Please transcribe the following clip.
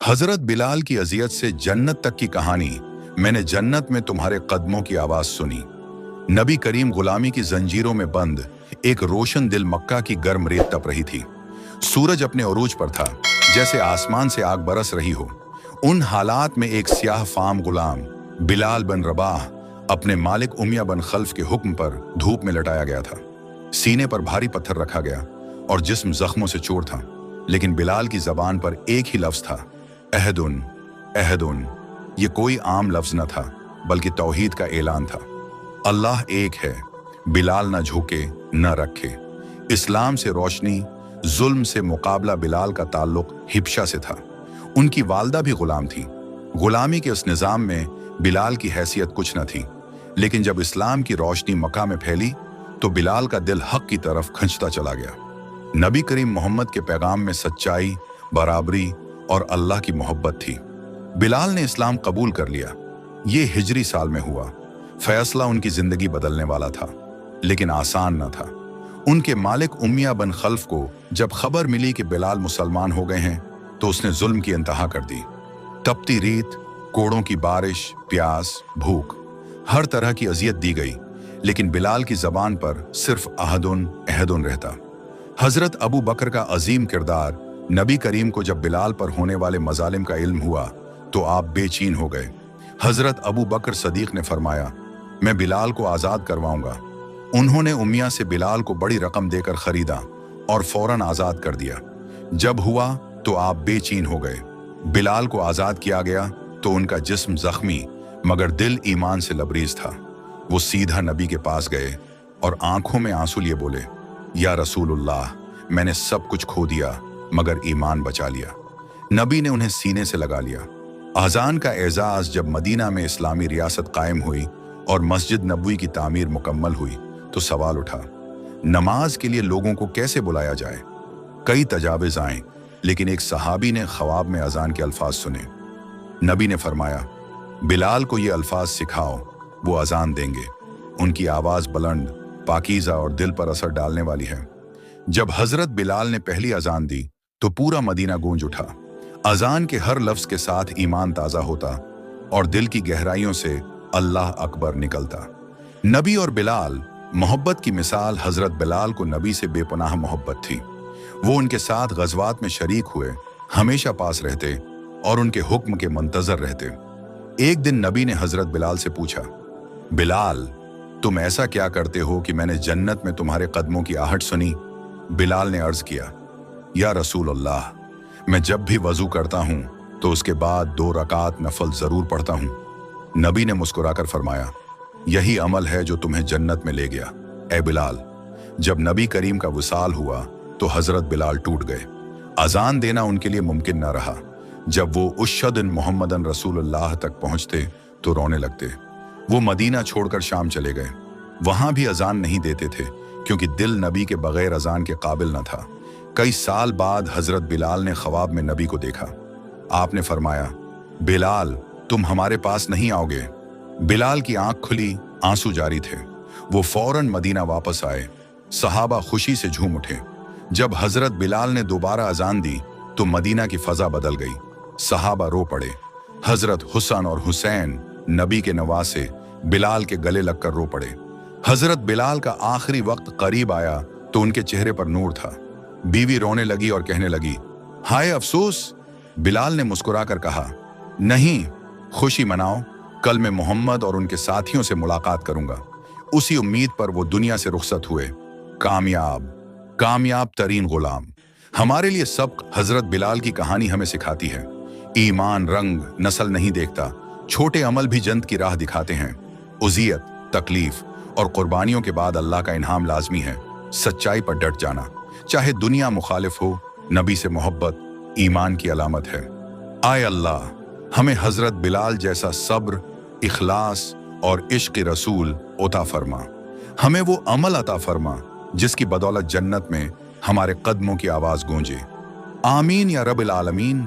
हजरत बिलाल की अजियत से जन्नत तक की कहानी। मैंने जन्नत में तुम्हारे कदमों की आवाज सुनी। नबी करीम गुलामी की जंजीरों में बंद एक रोशन दिल मक्का की गर्म रेत तप रही थी। सूरज अपने उरूज पर था, जैसे आसमान से आग बरस रही हो। उन हालात में एक स्याह फाम गुलाम बिलाल बन रबाह अपने मालिक उमिया बन खल्फ के हुक्म पर धूप में लटाया गया था। सीने पर भारी पत्थर रखा गया और जिस्म जख्मों से चूर था, लेकिन बिलाल की जबान पर एक ही लफ्ज था, अहदुन अहदुन। ये कोई आम लफ्ज न था, बल्कि तौहीद का ऐलान था। अल्लाह एक है, बिलाल न झुके न रखे। इस्लाम से रोशनी, जुल्म से मुकाबला। बिलाल का ताल्लुक हिब्शा से था। उनकी वालदा भी गुलाम थी। गुलामी के उस निज़ाम में बिलाल की हैसियत कुछ न थी, लेकिन जब इस्लाम की रोशनी मक्का में फैली तो बिलाल का दिल हक की तरफ खंचता चला गया। नबी करीम मोहम्मद के पैगाम में सच्चाई, बराबरी और अल्लाह की मोहब्बत थी। बिलाल ने इस्लाम कबूल कर लिया। ये हिजरी साल में हुआ। फैसला उनकी जिंदगी बदलने वाला था, लेकिन आसान न था। उनके मालिक उमिया बन खल्फ को जब खबर मिली कि बिलाल मुसलमान हो गए हैं, तो उसने जुल्म की इंतहा कर दी। तपती रीत, कोड़ों की बारिश, प्यास, भूख, हर तरह की अजियत दी गई, लेकिन बिलाल की जबान पर सिर्फ अहदुन अहदुन रहता। हजरत अबू बकर का अजीम किरदार। नबी करीम को जब बिलाल पर होने वाले मजालिम का इल्म हुआ तो आप बेचैन हो गए। हजरत अबू बकर सदीक ने फरमाया, मैं बिलाल को आज़ाद करवाऊंगा। उन्होंने उमिया से बिलाल को बड़ी रकम देकर खरीदा और फौरन आज़ाद कर दिया। जब हुआ तो आप बेचैन हो गए। बिलाल को आज़ाद किया गया तो उनका जिस्म जख्मी मगर दिल ईमान से लबरीज था। वो सीधा नबी के पास गए और आंखों में आंसू लिए बोले, या रसूलुल्लाह, मैंने सब कुछ खो दिया मगर ईमान बचा लिया। नबी ने उन्हें सीने से लगा लिया। अजान का एजाज जब मदीना में इस्लामी रियासत कायम हुई और मस्जिद नबवी की तामीर मुकम्मल हुई तो सवाल उठा, नमाज के लिए लोगों को कैसे बुलाया जाए। कई तजावीज़ आए, लेकिन एक सहाबी ने ख्वाब में अजान के अल्फाज सुने। नबी ने फरमाया, बिलाल को ये अल्फाज सिखाओ, वो अजान देंगे। उनकी आवाज़ बुलंद, पाकीज़ा और दिल पर असर डालने वाली है। जब हजरत बिलाल ने पहली अजान दी तो पूरा मदीना गूंज उठा। अजान के हर लफ्ज के साथ ईमान ताज़ा होता और दिल की गहराइयों से अल्लाह अकबर निकलता। नबी और बिलाल मोहब्बत की मिसाल। हजरत बिलाल को नबी से बेपनाह मोहब्बत थी। वो उनके साथ गज़वात में शरीक हुए, हमेशा पास रहते और उनके हुक्म के मुंतजर रहते। एक दिन नबी ने हजरत बिलाल से पूछा, बिलाल, तुम ऐसा क्या करते हो कि मैंने जन्नत में तुम्हारे कदमों की आहट सुनी। बिलाल ने अर्ज किया, या रसूल अल्लाह, मैं जब भी वजू करता हूं तो उसके बाद 2 रकात नफल जरूर पढ़ता हूं। नबी ने मुस्कुराकर फरमाया, यही अमल है जो तुम्हें जन्नत में ले गया। ए बिलाल। जब नबी करीम का विसाल हुआ तो हजरत बिलाल टूट गए। अजान देना उनके लिए मुमकिन न रहा। जब वो उश्शदन मोहम्मदन रसूलुल्लाह तक पहुंचते तो रोने लगते। वो मदीना छोड़कर शाम चले गए। वहां भी अजान नहीं देते थे, क्योंकि दिल नबी के बगैर अजान के काबिल न था। कई साल बाद हजरत बिलाल ने ख्वाब में नबी को देखा। आपने फरमाया, बिलाल, तुम हमारे पास नहीं आओगे। बिलाल की आंख खुली, आंसू जारी थे। वो फौरन मदीना वापस आए। सहाबा खुशी से झूम उठे। जब हजरत बिलाल ने दोबारा अजान दी तो मदीना की फजा बदल गई। सहाबा रो पड़े। हजरत हुसन और हुसैन नबी के नवासे बिलाल के गले लगकर रो पड़े। हजरत बिलाल का आखिरी वक्त करीब आया तो उनके चेहरे पर नूर था। बीवी रोने लगी और कहने लगी, हाय अफसोस। बिलाल ने मुस्कुराकर कहा, नहीं, खुशी मनाओ, कल मैं मोहम्मद और उनके साथियों से मुलाकात करूंगा। उसी उम्मीद पर वो दुनिया से रुखसत हुए। कामयाब, कामयाब तरीन गुलाम। हमारे लिए सबक हजरत बिलाल की कहानी हमें सिखाती है। ईमान रंग नस्ल नहीं देखता। छोटे अमल भी जन्नत की राह दिखाते हैं। उजियत, तकलीफ और कुर्बानियों के बाद अल्लाह का इनाम लाजमी है। सच्चाई पर डट जाना, चाहे दुनिया मुखालिफ हो। नबी से मोहब्बत ईमान की अलामत है। आए अल्लाह, हमें हजरत बिलाल जैसा सब्र, इखलास और इश्क रसूल अता फरमा। हमें वो अमल अता फरमा जिसकी बदौलत जन्नत में हमारे कदमों की आवाज गूंजे। आमीन या रब्बिल आलमीन।